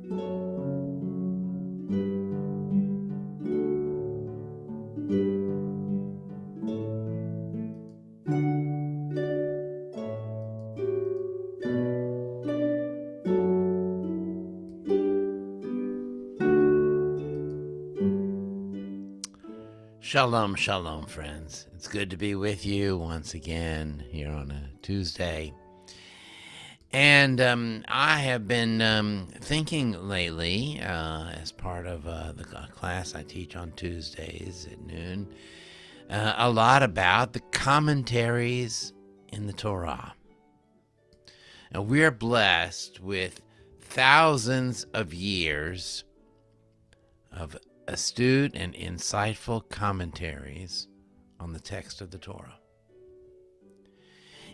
Shalom, shalom, friends. It's good to be with you once again here on a Tuesday. And I have been thinking lately, as part of the class I teach on Tuesdays at noon, a lot about the commentaries in the Torah. And we're blessed with thousands of years of astute and insightful commentaries on the text of the Torah.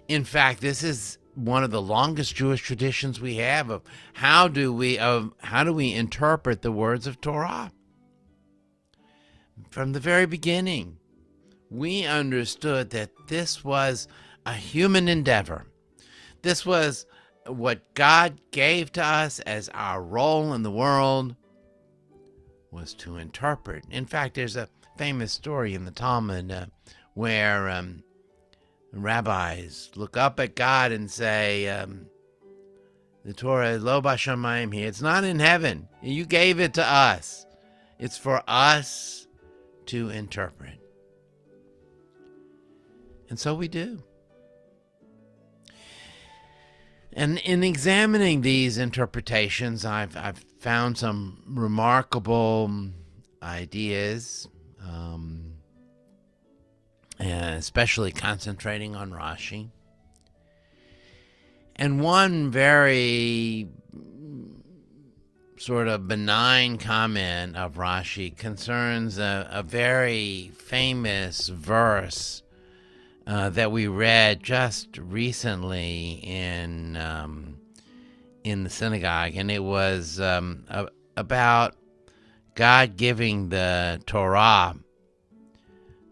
In fact, this is one of the longest Jewish traditions we have of how do we interpret the words of Torah. From the very beginning, we understood that this was a human endeavor. This was what God gave to us as our role in the world, was to interpret. In fact, there's a famous story in the Talmud where rabbis look up at God and say, the Torah is lo b'shamayim here. It's not in heaven. You gave it to us. It's for us to interpret. And so we do. And in examining these interpretations, I've found some remarkable ideas, and especially concentrating on Rashi. And one very sort of benign comment of Rashi concerns a very famous verse that we read just recently in the synagogue, and it was about God giving the Torah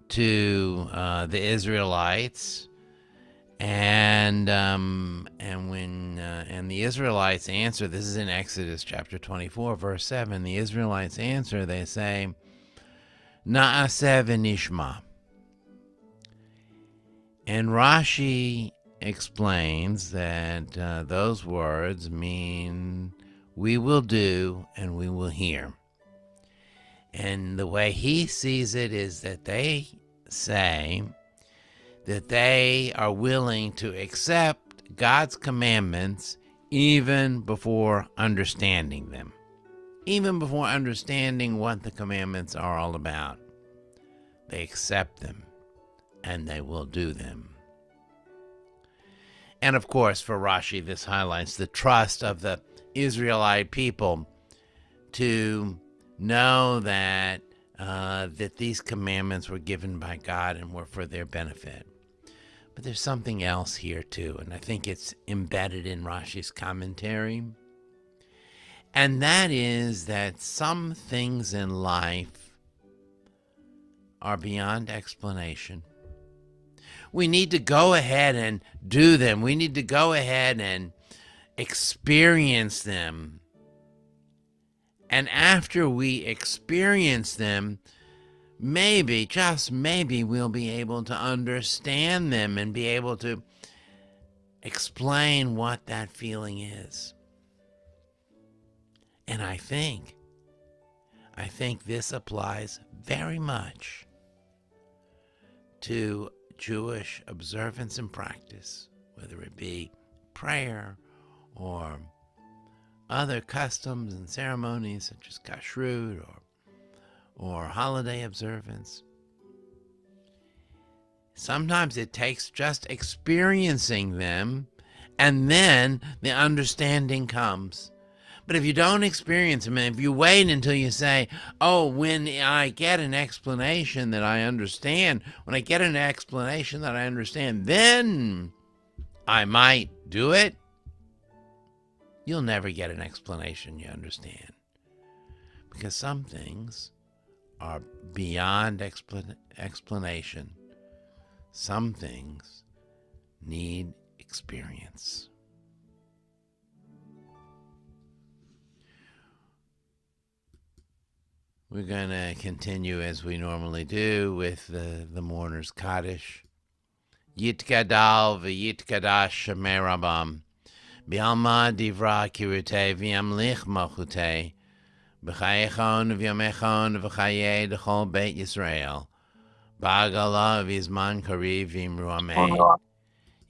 to the Israelites, and the Israelites answer. This is in Exodus chapter 24, verse 7. The Israelites answer. They say, "Na'aseh v'nishma." And Rashi explains that those words mean we will do and we will hear. And the way he sees it is that they say that they are willing to accept God's commandments even before understanding them, even before understanding what the commandments are all about. They accept them and they will do them. And of course, for Rashi, this highlights the trust of the Israelite people to know that these commandments were given by God and were for their benefit. But there's something else here too, and I think it's embedded in Rashi's commentary. And that is that some things in life are beyond explanation. We need to go ahead and do them. We need to go ahead and experience them. And after we experience them, maybe, just maybe, we'll be able to understand them and be able to explain what that feeling is. And I think this applies very much to Jewish observance and practice, whether it be prayer or other customs and ceremonies such as kashrut or holiday observance. Sometimes it takes just experiencing them, and then the understanding comes. But if you don't experience them, and if you wait until you say, oh, when I get an explanation that I understand, then I might do it, you'll never get an explanation you understand. Because some things are beyond explanation. Some things need experience. We're going to continue as we normally do with the mourner's kaddish. Yitgadal v'yitkadash shemei rabam, b'alma divra kirute v'yamlich malchute, b'chayechon v'yamechon v'chayei d'chol beit Yisrael, ba'agala v'izman kariv v'imru amen.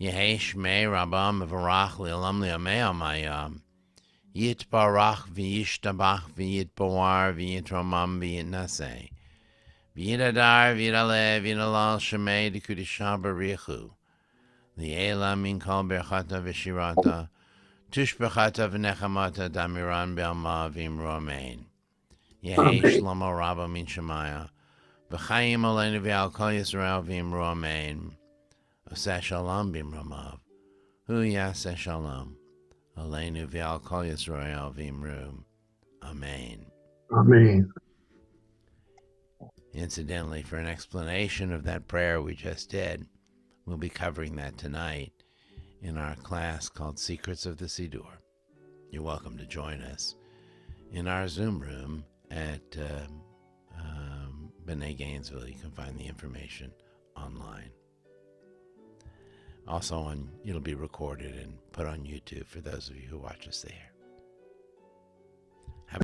Yehi shmei rabam v'varach li'olam li'amei amayam. Yitbarach v'yishtabach v'yitbawar v'yitramam v'yitnaseh. V'yidadar v'yidaleh v'yidalal shemei d'kudisha barichu. Li'ela min kol berchata v'shirata. Tushbechata v'nechamata damiran be'alma v'imru amen. Yehi shlomo rabba min shemaya. V'chayim oleinu v'al kol Yisrael v'imru amen. Oseh shalom b'imramav. Hu yaseh shalom. Aleinu v'al kol Yisrael v'imru. Amen. Amen. Incidentally, for an explanation of that prayer we just did, we'll be covering that tonight in our class called Secrets of the Siddur. You're welcome to join us in our Zoom room at B'nai Gainesville. You can find the information online. Also, it'll be recorded and put on YouTube for those of you who watch us there.